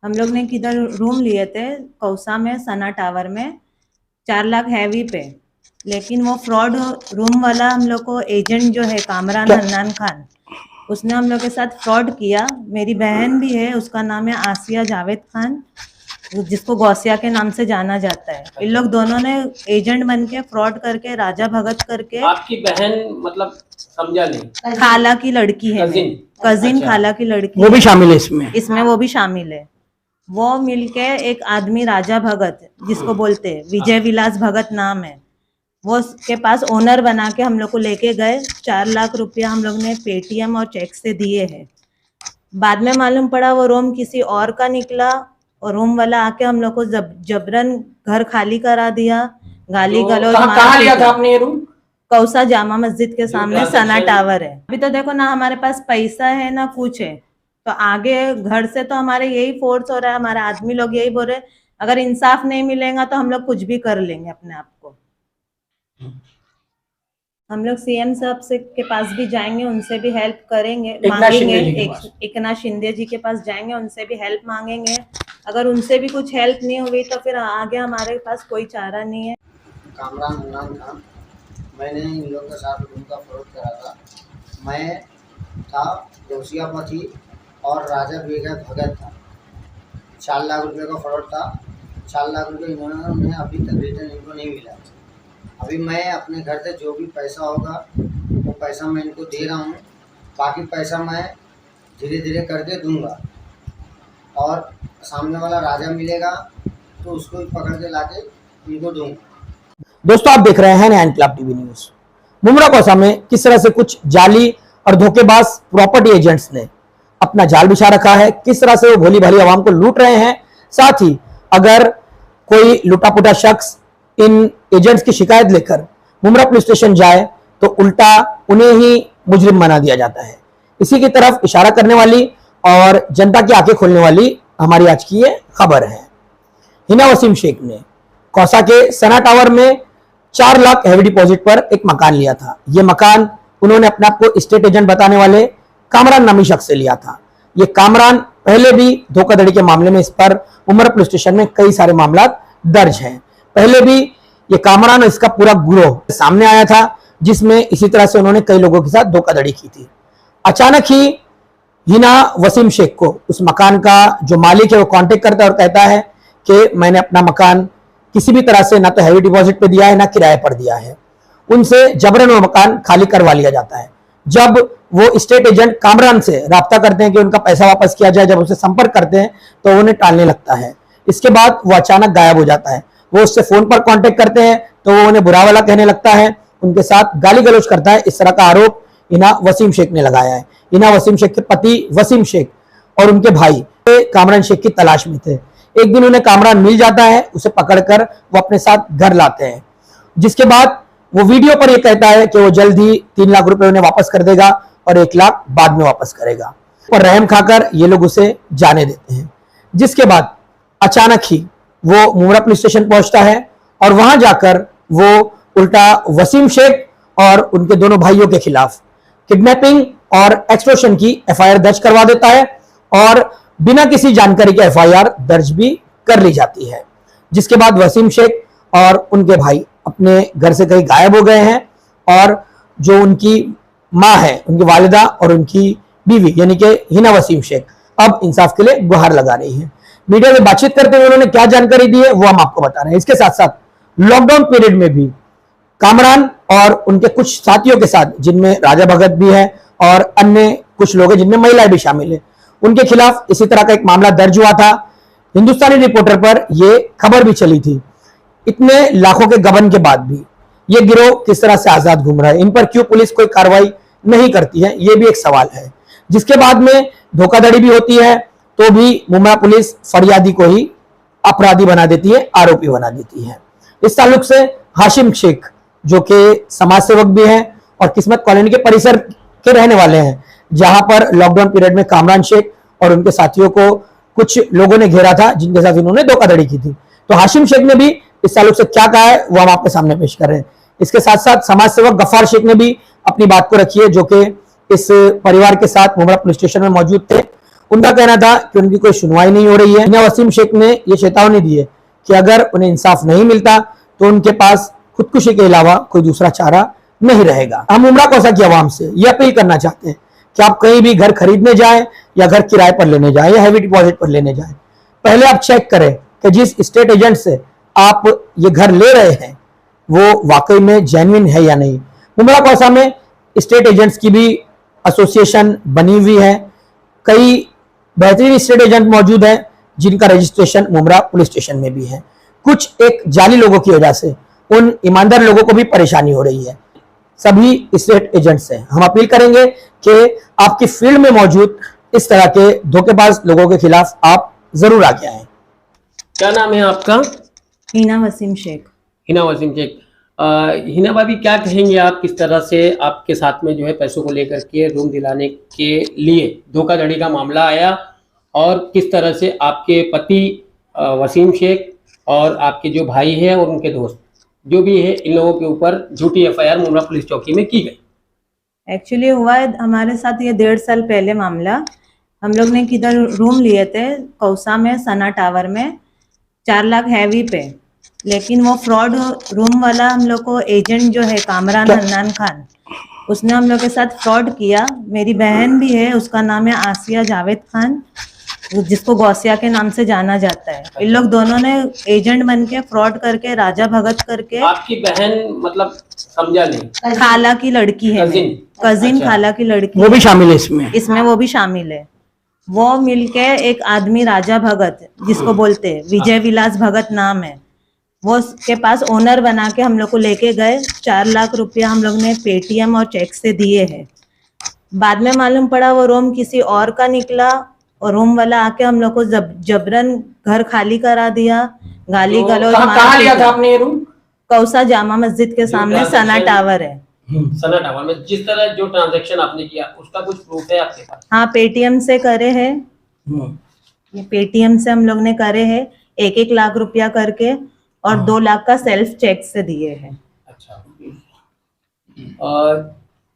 हम लोग ने किधर रूम लिए थे कौसा में, सना टावर में, 4 लाख हैवी पे। लेकिन वो फ्रॉड रूम वाला हम लोग को एजेंट जो है कामरान हन्नान खान, उसने हम लोग के साथ फ्रॉड किया। मेरी बहन भी है, उसका नाम है आसिया जावेद खान, जिसको गौसिया के नाम से जाना जाता है। इन लोग दोनों ने एजेंट बन के फ्रॉड करके, राजा भगत करके। आपकी बहन मतलब समझा नहीं? खाला की लड़की है, कजिन अच्छा। खाला की लड़की, वो भी शामिल है इसमें वो भी शामिल है। वो मिलके एक आदमी राजा भगत, जिसको बोलते हैं विजय विलास भगत नाम है, वो के पास ओनर बना के हम लोग को लेके गए। 4 लाख रुपया हम लोग ने पेटीएम और चेक से दिए हैं। बाद में मालूम पड़ा वो रूम किसी और का निकला, और रूम वाला आके हम लोग को जबरन घर खाली करा दिया, गाली गलौज। कहाँ लिया था आपने ये रूम? कौसा जामा मस्जिद के सामने सना टावर है। अभी तो देखो ना, हमारे पास पैसा है ना कुछ है, तो आगे घर से तो हमारे यही फोर्स हो रहा है, हमारे आदमी लोग यही बोल रहे हैं, अगर इंसाफ नहीं मिलेगा तो हम लोग कुछ भी कर लेंगे अपने आप को। हम लोग सीएम साहब से के पास भी जाएंगे, उनसे भी हेल्प करेंगे, मांगेंगे। एकनाथ शिंदे जी के पास जाएंगे, उनसे भी हेल्प मांगेंगे। अगर उनसे भी कुछ हेल्प नहीं हुई तो फिर आगे हमारे पास कोई चारा नहीं है। कामरान हन्नान खान, मैंने इन लोगों के साथ रूम का फ्रॉड करा था। मैं था गौसियापति और राजा भगत था। 4 लाख रुपए का फ्रॉड था। 4 लाख रुपए इन्होंने अभी तक रिटर्न इनको नहीं मिला। अभी मैं अपने घर से जो भी पैसा होगा वो पैसा मैं इनको दे रहा हूँ। बाकी पैसा मैं धीरे धीरे करके दूंगा, और सामने वाला राजा मिलेगा तो उसको भी पकड़ के लाके इनको दूंगा। दोस्तों, आप देख रहे हैं नया इनकलाब टीवी न्यूज। मुमरा कौसा में किस तरह से कुछ जाली और धोखेबाज प्रॉपर्टी एजेंट्स ने अपना जाल बिछा रखा है, किस तरह से वो भोली भाली आवाम को लूट रहे हैं। साथ ही अगर कोई लुटा-पुटा शख्स इन एजेंट्स की शिकायत लेकर मुमरा पुलिस स्टेशन जाए तो उल्टा उन्हें ही मुजरिम बना दिया जाता है। इसी की तरफ इशारा करने वाली और जनता की आंखें खोलने वाली हमारी आज की ये खबर है। हिना वसीम शेख ने कौसा के सना टावर में 4 लाख हैवी डिपॉजिट पर एक मकान लिया था। यह मकान उन्होंने अपने आप को स्टेट एजेंट बताने वाले कामरान नामी शख्स से लिया था। ये कामरान पहले भी धोखाधड़ी के मामले में इस पर उमर पुलिस स्टेशन में कई सारे मामला दर्ज हैं। पहले भी ये कामरान और इसका पूरा गिरोह सामने आया था, जिसमें इसी तरह से उन्होंने कई लोगों के साथ धोखाधड़ी की थी। अचानक ही हिना वसीम शेख को उस मकान का जो मालिक है वो कांटेक्ट करता है और कहता है कि मैंने अपना मकान किसी भी तरह से ना तो हैवी डिपॉजिट पे दिया है ना किराए पर दिया है। उनसे जबरन वो मकान खाली करवा लिया जाता है। जब वो स्टेट एजेंट कामरान से राब्ता करते हैं कि उनका पैसा वापस किया जाए, जब उनसे संपर्क करते हैं तो उन्हें टालने लगता है। इसके बाद वो अचानक गायब हो जाता है। वो उससे फोन पर कांटेक्ट करते हैं तो वो उन्हें बुरा वाला कहने लगता है, उनके साथ गाली गलौज करता है। इस तरह का आरोप हिना वसीम शेख ने लगाया है। हिना वसीम शेख के पति वसीम शेख और उनके भाई कामरान शेख की तलाश में थे। एक दिन उन्हें कामरान मिल जाता है, उसे पकड़कर वो अपने साथ घर लाते हैं, जिसके बाद वो वीडियो पर ये कहता है कि वो जल्द ही 3 लाख रुपए उन्हें वापस कर देगा और 1 लाख बाद में वापस करेगा। और रहम खाकर ये लोग उसे जाने देते हैं। जिसके बाद अचानक ही वो मुमरा पुलिस स्टेशन पहुंचता है और वहां जाकर वो उल्टा वसीम शेख और उनके दोनों भाइयों के खिलाफ किडनैपिंग और एक्सटॉर्शन की एफआईआर दर्ज करवा देता है और बिना किसी जानकारी के एफआईआर दर्ज भी कर ली जाती है। जिसके बाद वसीम शेख और उनके भाई अपने घर से कहीं गायब हो गए हैं और जो उनकी मां है, उनकी वालिदा और उनकी बीवी यानी कि हिना वसीम शेख अब इंसाफ के लिए गुहार लगा रही है। मीडिया में बातचीत करते हुए उन्होंने क्या जानकारी दी है वो हम आपको बता रहे हैं। इसके साथ साथ लॉकडाउन पीरियड में भी कामरान और उनके कुछ साथियों के साथ, जिनमें राजा भगत भी है और अन्य कुछ लोग हैं जिनमें महिलाएं भी शामिल है, उनके खिलाफ इसी तरह का एक मामला दर्ज हुआ था। हिंदुस्तानी रिपोर्टर पर यह खबर भी चली थी। इतने लाखों के गबन के बाद भी ये गिरोह किस तरह से आजाद घूम रहा है, इन पर क्यों पुलिस कोई कार्रवाई नहीं करती है, ये भी एक सवाल है। जिसके बाद में धोखाधड़ी भी होती है तो भी मुंबई पुलिस फरियादी को ही अपराधी बना देती है, आरोपी बना देती है। इस ताल्लुक से हाशिम शेख जो कि समाज सेवक भी हैं और किस्मत कॉलोनी के परिसर के रहने वाले हैं, जहां पर लॉकडाउन पीरियड में कामरान शेख और उनके साथियों को कुछ लोगों ने घेरा था जिनके साथ इन्होंने धोखाधड़ी की थी। तो हाशिम शेख ने भी इस ताल्लुक से क्या कहा है वो हम आपके सामने पेश कर रहे हैं। इसके साथ साथ समाज सेवक गफ्फार शेख ने भी अपनी बात को रखी है, जो कि इस परिवार के साथ मुमरा पुलिस स्टेशन में मौजूद थे उनका कहना था कि उनकी कोई सुनवाई नहीं हो रही है। हिना वसीम शेख ने ये चेतावनी दी है कि अगर उन्हें इंसाफ नहीं मिलता तो उनके पास खुदकुशी के अलावा कोई दूसरा चारा नहीं रहेगा। हम उमरा कौसा की आवाम से ये अपील करना चाहते हैं कि आप कहीं भी घर खरीदने जाएं या घर किराए पर लेने जाएं या हैवी डिपॉजिट पर लेने जाएं, पहले आप चेक करें कि जिस स्टेट एजेंट से आप ये घर ले रहे हैं वो वाकई में जेन्युइन है या नहीं। उमरा कौसा में स्टेट एजेंट्स की भी एसोसिएशन बनी हुई है। कई बेहतरीन स्टेट एजेंट मौजूद हैं जिनका रजिस्ट्रेशन मुमरा पुलिस स्टेशन में भी है। कुछ एक जाली लोगों की वजह से उन ईमानदार लोगों को भी परेशानी हो रही है। सभी स्टेट एजेंट्स से हम अपील करेंगे कि आपकी फील्ड में मौजूद इस तरह के धोखेबाज लोगों के खिलाफ आप जरूर आगे आए। क्या नाम है आपका? हिना वसीम शेख। हिना वसीम शेख। हिना भाभी, क्या कहेंगे आप, किस तरह से आपके साथ में जो है पैसों को लेकर के रूम दिलाने के लिए धोखाधड़ी का मामला आया और किस तरह से आपके पति वसीम शेख और आपके जो भाई है और उनके दोस्त जो भी है इन लोगों के ऊपर झूठी एफआईआर मुमरा पुलिस चौकी में की गई? एक्चुअली हुआ है हमारे साथ ये 1.5 साल पहले मामला। हम लोग ने किधर रूम लिए थे कौसा में सना टावर में 4 लाख हैवी पे, लेकिन वो फ्रॉड रूम वाला हम लोग को एजेंट जो है कामरान हन्नान खान, उसने हम लोग के साथ फ्रॉड किया। मेरी बहन भी है, उसका नाम है आसिया जावेद खान, जिसको गौसिया के नाम से जाना जाता है। इन लोग दोनों ने एजेंट बन के फ्रॉड करके राजा भगत करके। आपकी बहन मतलब समझा नहीं? खाला की लड़की है, कजिन अच्छा। खाला की लड़की, वो भी शामिल है इसमें वो भी शामिल है। वो मिलके एक आदमी राजा भगत जिसको बोलते हैं, विजय विलास भगत नाम है, वो के पास ओनर बना के हम लोग को लेके गए। 4 लाख रुपया हम लोग ने पेटीएम और चेक से दिए हैं। बाद में मालूम पड़ा वो रूम किसी और का निकला और रूम वाला आके हम लोग को जबरन घर खाली करा दिया, गाली गलौज। कहाँ लिया था आपने ये रूम? कौसा जामा मस्जिद के सामने सना टावर है। सना टावर में जिस तरह जो ट्रांजैक्शन आपने किया उसका कुछ प्रूफ है आपके पास? हाँ, पेटीएम से करे हैं। ये पेटीएम से हम लोग ने करे हैं 1-1 लाख रुपया करके और 2 लाख का सेल्फ चेक से दिए हैं। अच्छा।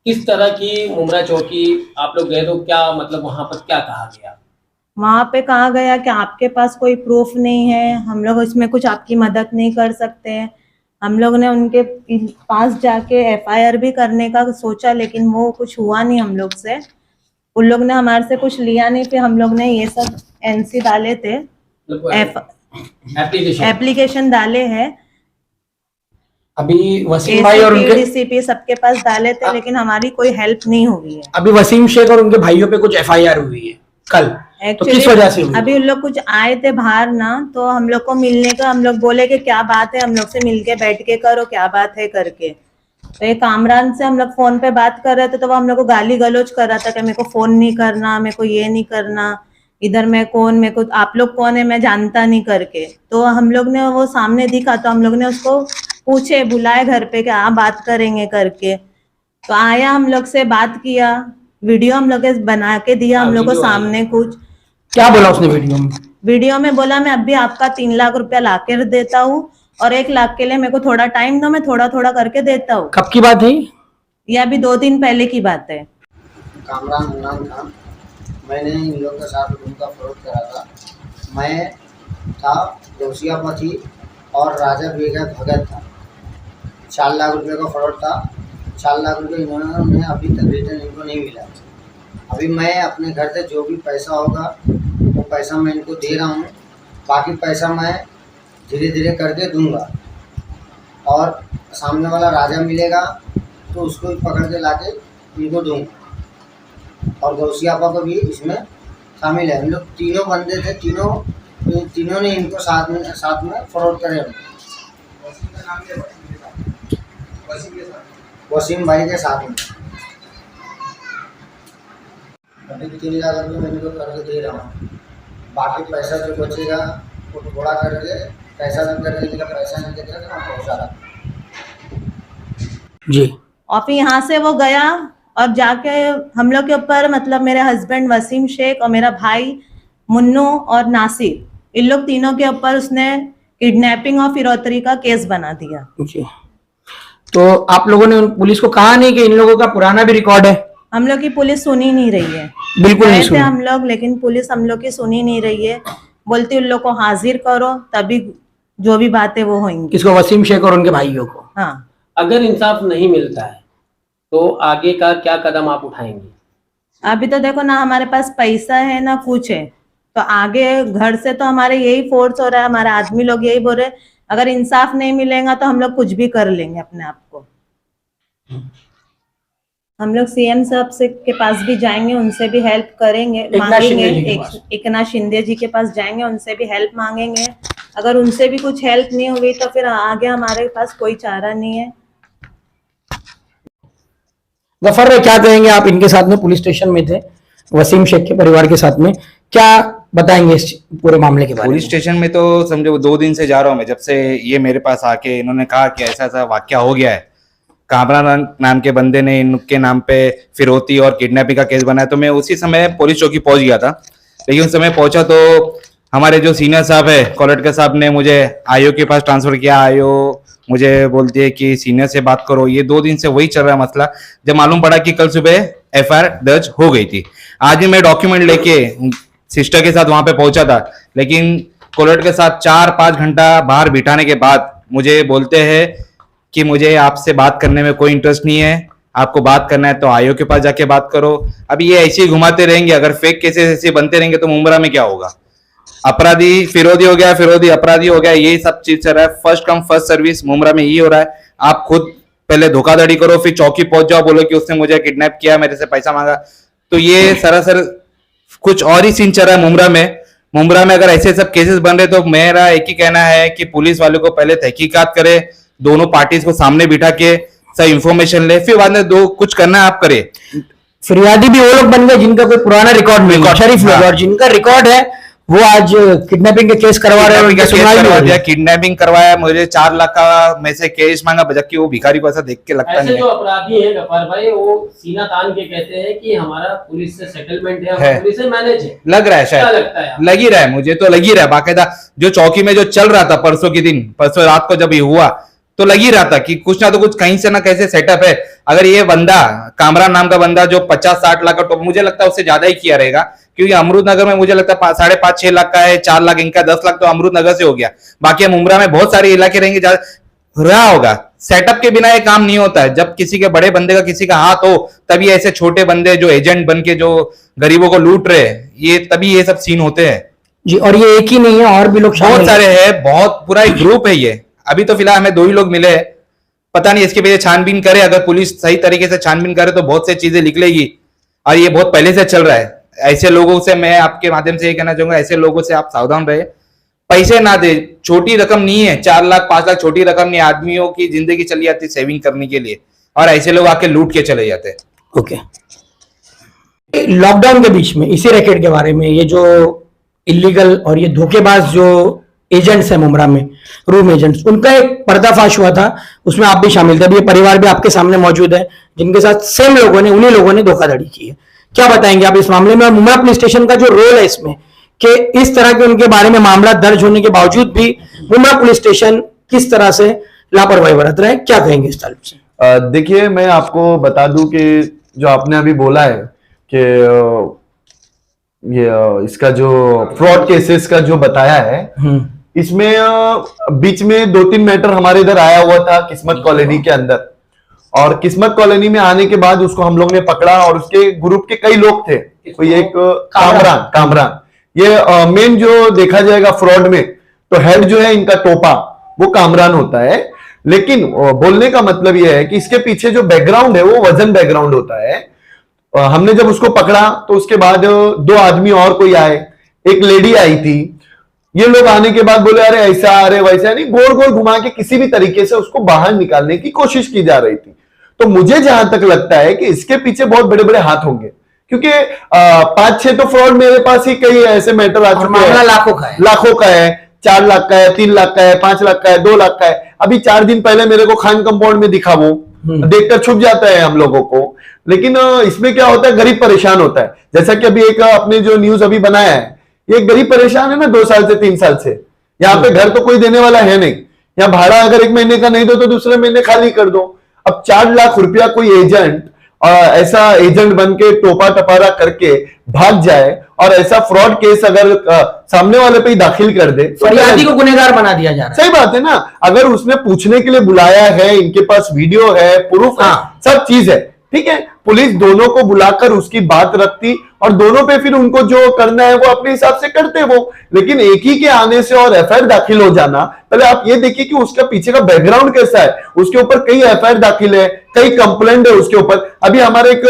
किस तरह की मुमरा चौकी आप लोग गए तो क्या मतलब वहां पर क्या कहा गया? वहां पे कहा गया कि आपके पास कोई प्रूफ नहीं है, हम लोग इसमें कुछ आपकी मदद नहीं कर सकते हैं। हम लोग ने उनके पास जाके एफआईआर भी करने का सोचा, लेकिन वो कुछ हुआ नहीं हम लोग से। उन लोग ने हमारे से कुछ लिया नहीं। फिर हम लोग ने ये सब एनसी डाले थे, एप्लीकेशन डाले हैं। अभी वसीम भाई और उनके डीसीपी सबके पास डाले थे, लेकिन हमारी कोई हेल्प नहीं हुई है। अभी वसीम शेख और उनके भाइयों पे कुछ एफआईआर हुई है कल, तो किस वजह से हुई? अभी उन लोग कुछ आए थे बाहर ना, तो हम लोग को मिलने का, हम लोग बोले कि क्या बात है, हम लोग से मिलके बैठ के करो, क्या बात है करके। तो ये कामरान से हम लोग फोन पे बात कर रहे थे, तो वो हम लोग को गाली गलौज कर रहा था कि मेरे को फोन नहीं करना, मेरे को ये नहीं करना, इधर मैं कौन, मेरे को आप लोग कौन है, मैं जानता नहीं करके। तो हम लोग ने वो सामने दिखा तो हम लोग ने उसको पूछे, बुलाए घर पे कि आप बात करेंगे करके। तो आया, हम लोग से बात किया, वीडियो हम लोग बना के दिया हम लोग को सामने। कुछ क्या बोला उसने वीडियो में? वीडियो में बोला मैं अभी आपका 3 लाख रुपया लाके देता हूँ और 1 लाख के लिए मेरे को थोड़ा टाइम दो, मैं थोड़ा थोड़ा करके देता हूँ। कब की बात है ये? अभी 2 दिन पहले की बात है। कामरान हन्नान खान, मैंने इन लोग के साथ रूम का फ्रॉड करा था। मैं था जोशियापति और राजा भगत था। 4 लाख रुपये का फ्रॉड था। 4 लाख रुपये इन्होंने अभी तक रिटर्न इनको नहीं मिला। अभी मैं अपने घर से जो भी पैसा होगा वो पैसा मैं इनको दे रहा हूँ, बाकी पैसा मैं धीरे धीरे करके दूंगा। और सामने वाला राजा मिलेगा तो उसको भी पकड़ के लाके इनको दूंगा। और गौसियापा को भी इसमें शामिल है। हम लोग तीनों बंदे थे, तीनों ने इनको साथ में फ्रॉड करे। वसीम भाई के साथ में अभी 3 लाख रुपये मैं इनको करके दे रहा हूँ। बाकी पैसा जो बचेगा वो थोड़ा करके पैसा करके इनका पैसा नहीं देता तो मैं पहुँचा रहा जी। और फिर यहाँ से वो गया और जाके हम लोग के ऊपर, मतलब मेरे हस्बैंड वसीम शेख और मेरा भाई मुन्नू और नासिर, इन लोग तीनों के ऊपर उसने किडनैपिंग और फिरौतरी का केस बना दिया। जी। तो आप लोगों ने पुलिस को कहा नहीं कि इन लोगों का पुराना भी रिकॉर्ड है? हम लोग की पुलिस सुन ही नहीं रही है। बिल्कुल नहीं गए थे सुनी। हम लोग, लेकिन पुलिस हम लोग की सुन ही नहीं रही है। बोलती उन लोग को हाजिर करो, तभी जो भी बातें वो होंगी। किसको? वसीम शेख और उनके भाइयों को। हाँ, अगर इंसाफ नहीं मिलता है तो आगे का क्या कदम आप उठाएंगे? अभी तो देखो ना, हमारे पास पैसा है ना कुछ है, तो आगे घर से तो हमारे यही फोर्स हो रहा है, हमारे आदमी लोग यही बोल रहे हैं, अगर इंसाफ नहीं मिलेगा तो हम लोग कुछ भी कर लेंगे अपने आप को। हम लोग सीएम साहब से के पास भी जाएंगे, उनसे भी हेल्प करेंगे, एकनाथ शिंदे जी के मांगेंगे। पास। एकनाथ शिंदे जी के पास जाएंगे, उनसे भी हेल्प मांगेंगे। अगर उनसे भी कुछ हेल्प नहीं हुई तो फिर आगे हमारे पास कोई चारा नहीं है। गफर भाई, क्या कहेंगे आप? इनके साथ में पुलिस स्टेशन में थे, वसीम शेख के परिवार के साथ में, क्या बताएंगे इस पूरे मामले के बारे पुलिस में? स्टेशन में तो समझो 2 दिन से जा रहा हूँ मैं, जब से ये मेरे पास आके इन्होंने कहा कि ऐसा ऐसा वाकया हो गया है, कामरान नाम के बंदे ने इनके नाम पे फिरौती और किडनैपिंग का केस बनाया, तो मैं उसी समय पुलिस चौकी पहुंच गया था। लेकिन उस समय पहुंचा तो हमारे जो सीनियर साहब है कॉलेक्टर साहब ने मुझे आईओ के पास ट्रांसफर किया। आईओ मुझे बोलती है कि सीनियर से बात करो। ये 2 दिन से वही चल रहा है मसला। जब मालूम पड़ा कि कल सुबह एफआईआर दर्ज हो गई थी, आज भी मैं डॉक्यूमेंट लेके सिस्टर के साथ वहां पे पहुंचा था, लेकिन कोलेट के साथ 4-5 घंटा बाहर बिठाने के बाद मुझे बोलते हैं कि मुझे आपसे बात करने में कोई इंटरेस्ट नहीं है, आपको बात करना है तो आईओ के पास जाके बात करो। अभी ये ऐसे ही घुमाते रहेंगे, अगर फेक केसेस ऐसे बनते रहेंगे तो मुंब्रा में क्या होगा? अपराधी फिरोधी हो गया, फिरोधी अपराधी हो गया, यही सब चीज चल रहा है। First come first service Mumbra में यही हो रहा है। आप खुद पहले धोखाधड़ी करो, फिर चौकी पहुंच जाओ, बोलो कि उसने मुझे किडनैप किया, मेरे से पैसा मांगा। तो ये सरासर कुछ और ही सीन चल रहा है मुंब्रा में। मुंब्रा में अगर ऐसे सब केसेस बन रहे तो मेरा एक ही कहना है कि पुलिस वालों को पहले तहकीकात करे, दोनों पार्टीज को सामने बिठा के सब इंफॉर्मेशन ले, फिर बाद में दो कुछ करना है आप करे। फिरियादी भी वो लोग बन गए जिनका कोई पुराना रिकॉर्ड नहीं है, शरीफ लोग, और जिनका रिकॉर्ड है वो आज किडनैपिंग के केस करवा रहे हैं। उनकी सुनवाई भी हो रही है। किडनैपिंग करवाया, मुझे 4 लाख का में से केस मांगा, जबकि वो भिखारी को ऐसा देख के लगता ऐसे नहीं जो है। अपराधी हैं गफ्फार भाई, वो सीना तान के कहते हैं कि हमारा पुलिस से सेटलमेंट है, है। पुलिस से मैनेज है। लग रहा है क्या शायद, लगता है आपको? लग ही रहा है, मुझे तो लग ही रहा है बाकायदा। जो चौकी में जो चल रहा था परसों के दिन, परसों रात को जब ये हुआ तो लग ही रहा था कि कुछ ना तो कुछ कहीं से ना कैसे सेटअप है। अगर ये बंदा कामरान नाम का बंदा जो 50-60 लाख का टॉप, मुझे लगता है उससे ज्यादा ही किया रहेगा, क्योंकि अमरूद नगर में मुझे लगता है 5.5-6 लाख का है, 4 लाख इनका, 10 लाख तो अमरूद नगर से हो गया। बाकी मुंब्रा में बहुत सारे इलाके रहेंगे रहा होगा। सेटअप के बिना ये काम नहीं होता है। जब किसी के बड़े बंदे का किसी का हाथ हो, तभी ऐसे छोटे बंदे जो एजेंट बन के जो गरीबों को लूट रहे हैं, ये तभी ये सब सीन होते हैं जी। और ये एक ही नहीं है, और भी लोग शामिल बहुत हैं। सारे हैं, बहुत पूरा एक ग्रुप है ये। अभी तो फिलहाल हमें 2 ही लोग मिले हैं, पता नहीं इसके पीछे छानबीन करे, अगर पुलिस सही तरीके से छानबीन करे तो बहुत सी चीजें निकलेगी। और ये बहुत पहले से चल रहा है। ऐसे लोगों से मैं आपके माध्यम से ये कहना चाहूंगा, ऐसे लोगों से आप सावधान रहे, पैसे ना दे। छोटी रकम नहीं है, 4 लाख 5 लाख छोटी रकम नहीं। आदमियों की जिंदगी चली जाती सेविंग करने के लिए, और ऐसे लोग आके लूट के चले जाते हैं। ओके। लॉकडाउन के बीच में इसी रैकेट के बारे में, ये जो इलीगल और ये धोखेबाज जो एजेंट्स हैं मुंब्रा में, रूम एजेंट्स, उनका एक पर्दाफाश हुआ था, उसमें आप भी शामिल थे। अभी ये परिवार भी आपके सामने मौजूद है जिनके साथ सेम लोगों ने, उन्हीं लोगों ने धोखाधड़ी की है। क्या बताएंगे आप इस मामले में, और मुंब्रा पुलिस स्टेशन का जो रोल है इसमें, कि इस तरह के उनके बारे में मामला दर्ज होने के बावजूद भी मुंब्रा पुलिस स्टेशन किस तरह से लापरवाही बरत रहा है, क्या कहेंगे इस ताल्लुक से? देखिए, मैं आपको बता दूं कि जो आपने अभी बोला है कि ये इसका जो फ्रॉड केसेस का जो बताया है, इसमें बीच में 2-3 मैटर हमारे इधर आया हुआ था किस्मत कॉलोनी के अंदर। और किस्मत कॉलोनी में आने के बाद उसको हम लोग ने पकड़ा, और उसके ग्रुप के कई लोग थे। कोई एक कामरान ये मेन जो देखा जाएगा फ्रॉड में, तो हेड जो है इनका टोपा, वो कामरान होता है। लेकिन बोलने का मतलब यह है कि इसके पीछे जो बैकग्राउंड है वो वजन बैकग्राउंड होता है। हमने जब उसको पकड़ा तो उसके बाद 2 आदमी और कोई आए, एक लेडी आई थी। ये लोग आने के बाद बोले अरे ऐसा, अरे वैसा, नहीं, गोल गोल घुमा के किसी भी तरीके से उसको बाहर निकालने की कोशिश की जा रही थी। तो मुझे जहां तक लगता है कि इसके पीछे बहुत बड़े बड़े हाथ होंगे, क्योंकि 5-6 तो फ्रॉड मेरे पास ही कई ऐसे मैटर आ चुके हैं। लाखों का है, 4 लाख का है, 3 लाख का है, 5 लाख का है, 2 लाख का है। अभी 4 दिन पहले मेरे को खान कंपाउंड में दिखा, वो देखकर छुप जाता है हम लोगों को। लेकिन इसमें क्या होता है, गरीब परेशान होता है। जैसा कि अभी एक आपने जो न्यूज अभी बनाया है, ये गरीब परेशान है ना 2 साल से 3 साल से। यहाँ पे घर तो कोई देने वाला है नहीं, यहाँ भाड़ा अगर 1 महीने का नहीं दो तो दूसरे महीने खाली कर दो। अब 4 लाख रुपया कोई एजेंट ऐसा एजेंट बन के टोपा टपारा करके भाग जाए और ऐसा फ्रॉड केस अगर सामने वाले पे ही दाखिल कर दे तो फरियादी को गुनहगार बना दिया जा रहा है। सही बात है ना। अगर उसने पूछने के लिए बुलाया है, इनके पास वीडियो है, प्रूफ है, हाँ। सब चीज है, ठीक है, पुलिस दोनों को बुलाकर उसकी बात रखती और दोनों पे फिर उनको जो करना है वो अपने हिसाब से करते वो। लेकिन एक ही के आने से और एफआईआर दाखिल हो जाना, पहले आप ये देखिए कि उसका पीछे का बैकग्राउंड कैसा है। उसके ऊपर कई एफआईआर दाखिल है, कई कंप्लेंट है उसके ऊपर। अभी हमारे एक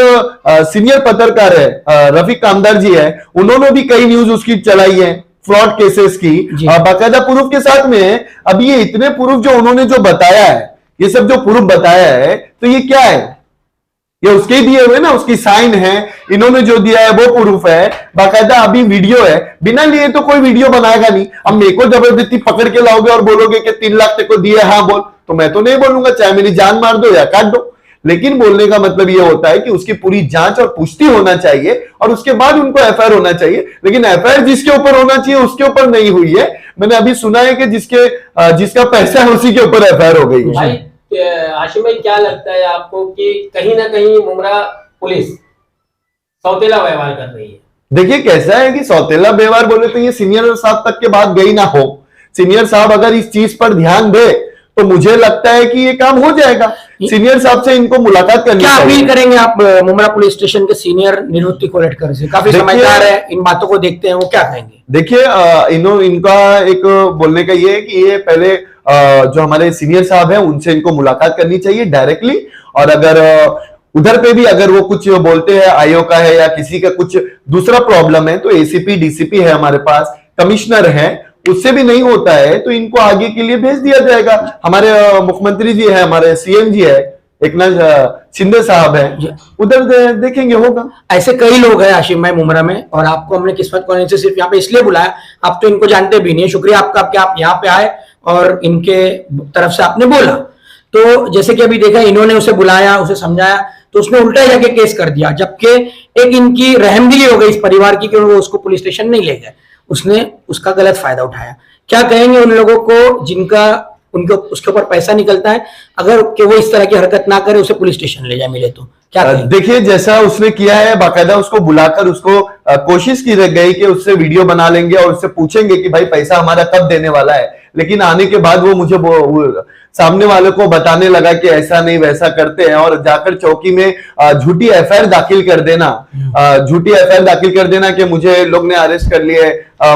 सीनियर पत्रकार है रफीक कामदार जी है, उन्होंने भी कई न्यूज उसकी चलाई है फ्रॉड केसेस की, बाकायदा प्रूफ के साथ में। अब ये इतने प्रूफ जो उन्होंने जो बताया है, ये सब जो प्रूफ बताया है, तो ये क्या है? ये उसके दिए हुए ना, उसकी साइन है, इन्होंने जो दिया है वो प्रूफ है, बाकायदा अभी वीडियो है। बिना लिए तो कोई वीडियो बनाएगा नहीं। अब मेरे को जबरदस्ती पकड़ के लाओगे और बोलोगे कि 3 लाख तेरे को दिए, हाँ बोल, तो मैं तो नहीं बोलूंगा, चाहे मेरी जान मार दो या काट दो। लेकिन बोलने का मतलब ये होता है कि उसकी पूरी जांच और पुष्टि होना चाहिए और उसके बाद उनको एफआईआर होना चाहिए। लेकिन एफआईआर जिसके ऊपर होना चाहिए उसके ऊपर नहीं हुई है। मैंने अभी सुना है कि जिसका पैसा है उसी के ऊपर एफआईआर हो गई है। भाई हाशिम भाई, क्या लगता है आपको कि कहीं ना कहीं मुमरा पुलिस सौतेला व्यवहार कर रही है? देखिए कैसा है कि सौतेला व्यवहार बोले तो ये सीनियर साहब तक के बात गई ना हो। सीनियर साहब अगर इस चीज पर ध्यान दे तो मुझे लगता है कि ये काम हो जाएगा। सीनियर साहब से इनको मुलाकात करनी क्या चाहिए। अपील करेंगे आप मुमरा पुलिस स्टेशन के सीनियर निवृत्ति कोलेटकर से? काफी समझदार है, इन बातों को देखते हैं, वो क्या कहेंगे? देखिए इनका एक बोलने का ये है कि ये पहले जो हमारे सीनियर साहब हैं उनसे इनको मुलाकात करनी चाहिए डायरेक्टली। और अगर उधर पे भी अगर वो कुछ बोलते हैं, आईओ का है या किसी का कुछ दूसरा प्रॉब्लम है, तो एसीपी डीसीपी है हमारे पास, कमिश्नर है, उससे भी नहीं होता है तो इनको आगे के लिए भेज दिया जाएगा। हमारे मुख्यमंत्री जी है, हमारे सीएम जी है, एकनाथ शिंदे साहब है, उधर देखेंगे होगा। ऐसे कई लोग हैं आशिम भाई मुमरा में, और आपको हमने किस्मत कॉलोनी से सिर्फ यहाँ पे इसलिए बुलाया, आप तो इनको जानते भी नहीं। शुक्रिया आपका कि आप यहाँ पे आए और इनके तरफ से आपने बोला। तो जैसे कि अभी देखा, इन्होंने उसे बुलाया, उसे समझाया, तो उसने उल्टा जाके केस कर दिया। जबकि एक इनकी रहमदिली हो गई इस परिवार की कि वो उसको पुलिस स्टेशन नहीं ले गए, उसने उसका गलत फायदा उठाया। क्या कहेंगे उन लोगों को जिनका उनके उसके ऊपर पैसा निकलता है, अगर कि वो इस तरह की हरकत ना करे, उसे पुलिस स्टेशन ले जाए मिले तो क्या कहेंगे? देखिए जैसा उसने किया है, बाकायदा उसको बुलाकर उसको कोशिश की गई कि उससे वीडियो बना लेंगे और उससे पूछेंगे कि भाई पैसा हमारा कब देने वाला है। लेकिन आने के बाद वो मुझे सामने वाले को बताने लगा कि ऐसा नहीं वैसा करते हैं, और जाकर चौकी में झूठी एफआईआर दाखिल कर देना कि मुझे लोग ने अरेस्ट कर लिए,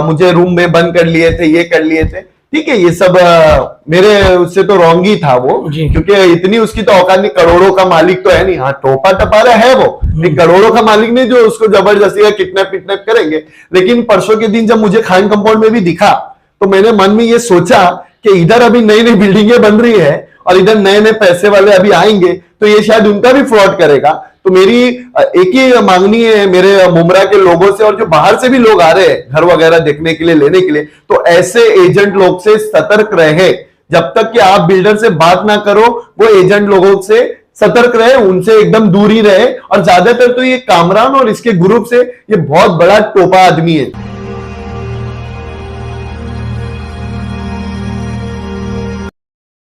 मुझे रूम में बंद कर लिए थे, ये कर लिए थे। ठीक है, ये सब मेरे उससे तो रॉन्ग ही था वो, क्योंकि इतनी उसकी तो औकात नहीं, करोड़ों का मालिक तो है नहीं। हाँ, टोपा टपारा है वो, एक करोड़ों का मालिक नहीं जो उसको जबरदस्ती किडनैप करेंगे। लेकिन परसों के दिन जब मुझे खान कंपाउंड में भी दिखा तो मैंने मन में ये सोचा कि इधर अभी नई नई बिल्डिंगें बन रही है और इधर नए नए पैसे वाले अभी आएंगे, तो ये शायद उनका भी फ्रॉड करेगा। तो मेरी एक ही मांगनी है मेरे मुमरा के लोगों से, और जो बाहर से भी लोग आ रहे हैं घर वगैरह देखने के लिए, लेने के लिए, तो ऐसे एजेंट लोग से सतर्क रहे। जब तक कि आप बिल्डर से बात ना करो, वो एजेंट लोगों से सतर्क रहे, उनसे एकदम दूरी रहे। और ज्यादातर तो ये कामरान और इसके ग्रुप से ये बहुत बड़ा टोपा आदमी है।